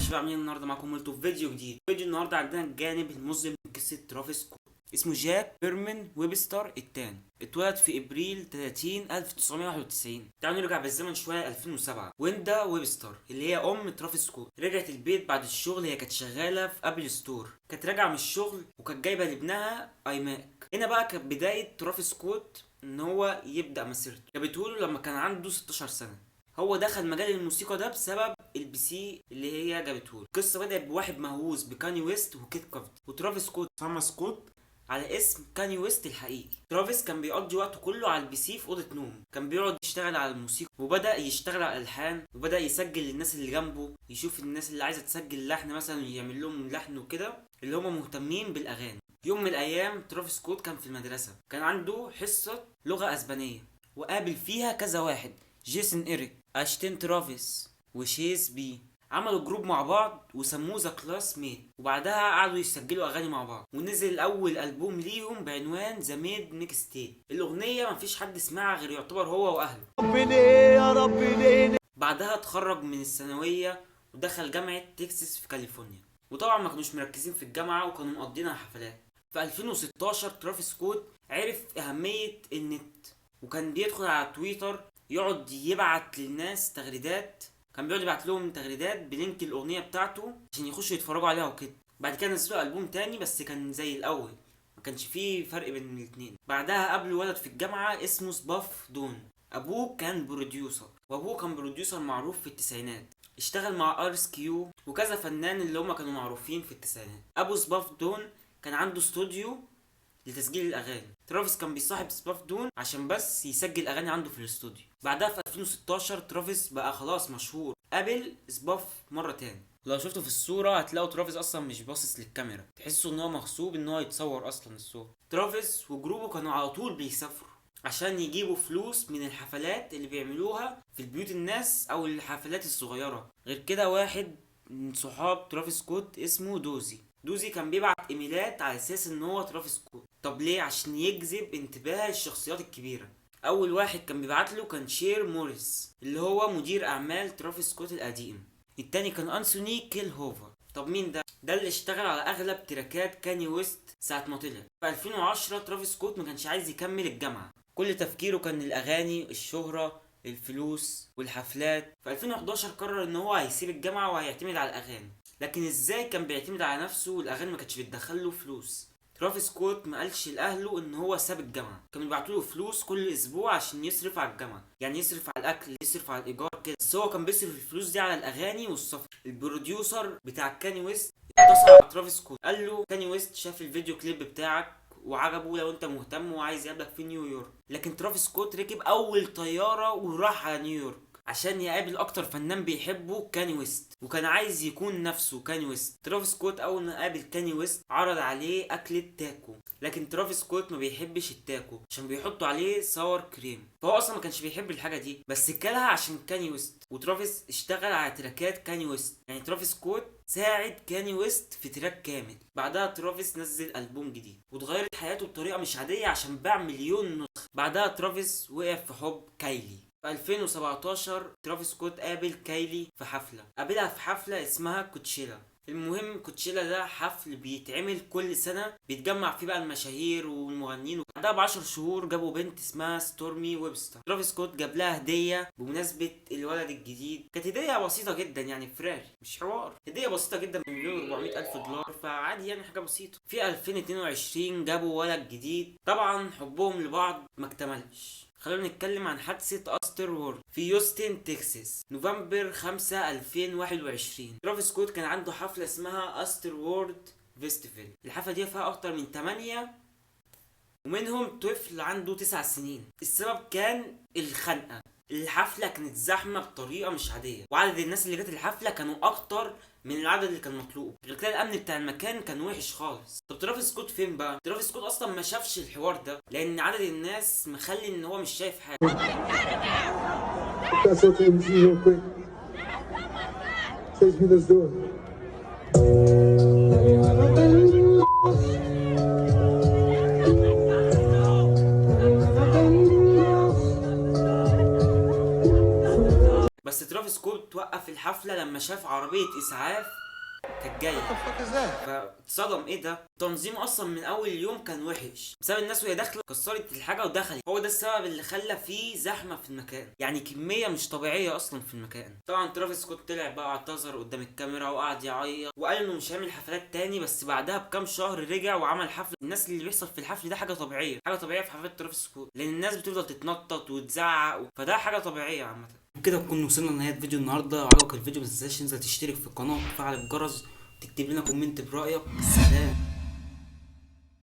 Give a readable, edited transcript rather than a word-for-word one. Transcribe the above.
شباب عاملين النهارده معاكم مولتو في فيديو جديد. النهارده عندنا الجانب المظلم من قصه ترافيس سكوت. اسمه جاك بيرمن ويبستر التاني، اتولد في ابريل 30 1991. تعالوا نرجع بالزمن شويه 2007. ويندا ويبستر اللي هي ام ترافيس سكوت رجعت البيت بعد الشغل. هي كانت شغاله في ابل ستور، كانت راجعه من الشغل وكانت جايبه لابنها ايماك. هنا بقى كانت بدايه ترافيس سكوت ان هو يبدا مسيرته. جابته له لما كان عنده 16 سنه. هو دخل مجال الموسيقى ده بسبب البي سي اللي هي جابته له. القصه بدات بواحد مهووس بكاني ويست وكيت كافت، وترافيس سكوت سمى سكوت على اسم كاني ويست الحقيقي. ترافيس كان بيقضي وقته كله على البي سي في اوضه نوم، كان بيقعد يشتغل على الموسيقى وبدا يشتغل على الالحان وبدا يسجل للناس اللي جنبه، يشوف الناس اللي عايزه تسجل لحن مثلا يعمل لهم لحن وكده، اللي هم مهتمين بالاغاني. يوم من الايام ترافيس سكوت كان في المدرسه، كان عنده حصه لغه اسبانيه وقابل فيها كذا واحد: جيسون إيريك، اشتين ترافيس، وشيز بي. عملوا جروب مع بعض وسموه ذا كلاس ميت، وبعدها قعدوا يسجلوا اغاني مع بعض، ونزل اول البوم ليهم بعنوان ذا ميد نيكستي. الاغنيه مفيش حد سمعها غير يعتبر هو واهله. ربي ليه يا ربي ليه. بعدها اتخرج من الثانويه ودخل جامعه تكساس في كاليفورنيا، وطبعا ما كانوش مركزين في الجامعه وكانوا مقضينها حفلات. في 2016 ترافيس سكوت عرف اهميه النت، وكان بيدخل على تويتر يقعد يبعت للناس تغريدات. كان بيقعد يبعت لهم تغريدات بلينك الاغنيه بتاعته عشان يخشوا يتفرجوا عليها وكده. بعد كده نزلوا البوم تاني بس كان زي الاول، ما كانش فيه فرق بين الاثنين. بعدها قابلوا ولد في الجامعه اسمه سباف دون. ابوه كان بروديوسر، وابوه كان بروديوسر معروف في التسعينات، اشتغل مع ارس كيو وكذا فنان اللي هم كانوا معروفين في التسعينات. ابو سباف دون كان عنده استوديو لتسجيل الاغاني. ترافيس كان بيصاحب سباف دون عشان بس يسجل اغاني عنده في الاستوديو. بعدها في 2016 ترافيس بقى خلاص مشهور، قابل سباف مره تاني. لو شفتوا في الصوره هتلاقوا ترافيس اصلا مش باصص للكاميرا، تحسوا ان هو مغصوب ان هو يتصور اصلا الصور. ترافيس وجروبه كانوا على طول بيسافروا عشان يجيبوا فلوس من الحفلات اللي بيعملوها في البيوت الناس او الحفلات الصغيره. غير كده واحد من صحاب ترافيس سكوت اسمه دوزي كان بيبعت ايميلات على اساس ان هو ترافيس سكوت. طب ليه؟ عشان يجذب انتباه الشخصيات الكبيره. اول واحد كان بيبعت له كان شير موريس اللي هو مدير اعمال ترافيس سكوت القديم. التاني كان انسوني كيل هوفر. طب مين ده؟ ده اللي اشتغل على اغلب تراكات كاني ويست ساعه ما طلع. في 2010 ترافيس سكوت ما كانش عايز يكمل الجامعه، كل تفكيره كان الاغاني، الشهره، الفلوس والحفلات. في 2011 قرر ان هو هيسيب الجامعه وهيعتمد على الاغاني. لكن ازاي كان بيعتمد على نفسه والاغاني ما كانتش بتدخله فلوس؟ ترافيس سكوت ما قالش لاهله ان هو ساب الجامعه، كانوا بيبعتوا له فلوس كل اسبوع عشان يصرف على الجامعه، يعني يصرف على الاكل، يصرف على الايجار كده. بس هو كان بيصرف الفلوس دي على الاغاني والسفر. البروديوسر بتاع كاني ويست اتصل على ترافيس سكوت، قال له كاني ويست شاف الفيديو كليب بتاعك وعجبه لو انت مهتم وعايز يقابلك في نيويورك. لكن ترافيس سكوت ركب اول طياره وراح على نيويورك عشان يقابل اكتر فنان بيحبه كاني ويست، وكان عايز يكون نفسه كاني ويست. ترافيس سكوت اول ما قابل كاني ويست عرض عليه اكلة تاكو، لكن ترافيس سكوت ما بيحبش التاكو عشان بيحطوا عليه ساور كريم، فهو اصلا ما كانش بيحب الحاجه دي، بس كلها عشان كاني ويست. وترافيس اشتغل على تراكات كاني ويست، يعني ترافيس سكوت ساعد كاني ويست في تراك كامل. بعدها ترافيس نزل البوم جديد واتغيرت حياته بطريقه مش عاديه عشان باع مليون نسخه. بعدها ترافيس وقع في حب كايلي. في 2017 ترافيس سكوت قابل كايلي في حفلة، قابلها في حفلة اسمها كوتشيلا. المهم كوتشيلا ده حفل بيتعمل كل سنة، بيتجمع فيه بقى المشاهير والمغنيين. بعدها ب10 شهور جابوا بنت اسمها ستورمي ويبستر. ترافيس سكوت جاب لها هدية بمناسبة الولد الجديد، كانت هدية بسيطة جدا يعني فراري، مش حوار، هدية بسيطة جدا $1,400,000، فعادي يعني حاجة بسيطة. في 2022 جابوا ولد جديد، طبعا حبهم لبعض ما اكتملش. خلونا نتكلم عن حادثة أستر وورد في يوستن تكساس نوفمبر 5 2021. ترافيس سكوت كان عنده حفلة اسمها أستر وورد فيستيفال. الحفلة دي فيها أكتر من 8 ومنهم طفل عنده 9 سنين. السبب كان الخنقة. الحفلة كانت زحمة بطريقة مش عادية، وعدد الناس اللي جت الحفلة كانوا أكتر من العدد اللي كان مطلوب. غير كده الامن بتاع المكان كان وحش خالص. طب ترافيس سكوت فين بقى؟ ترافيس سكوت اصلا ما شافش الحوار ده لان عدد الناس مخلي ان هو مش شايف حاجه. بس ترافيس ترافيس سكوت وقف الحفله لما شاف عربيه اسعاف كانت جايه، فاتصدم. ايه ده؟ التنظيم اصلا من اول يوم كان وحش بسبب الناس وهي داخله كسرت الحاجه ودخلت. هو ده السبب اللي خلى فيه زحمه في المكان، يعني كميه مش طبيعيه اصلا في المكان. طبعا ترافيس سكوت طلع بقى اعتذر قدام الكاميرا وقعد يعيط وقال انه مش هيعمل حفلات تاني، بس بعدها بكام شهر رجع وعمل حفله. الناس اللي بيحصل في الحفل ده حاجه طبيعيه، حاجه طبيعيه في حفلات ترافيس سكوت، لان الناس بتفضل تتنطط وتزعق فده حاجه طبيعيه عامه. بكده نكون وصلنا لنهايه فيديو النهارده. لو عجبك الفيديو ما تنساش تنزل تشترك في القناه وتفعل الجرس وتكتب لنا كومنت برايك. سلام.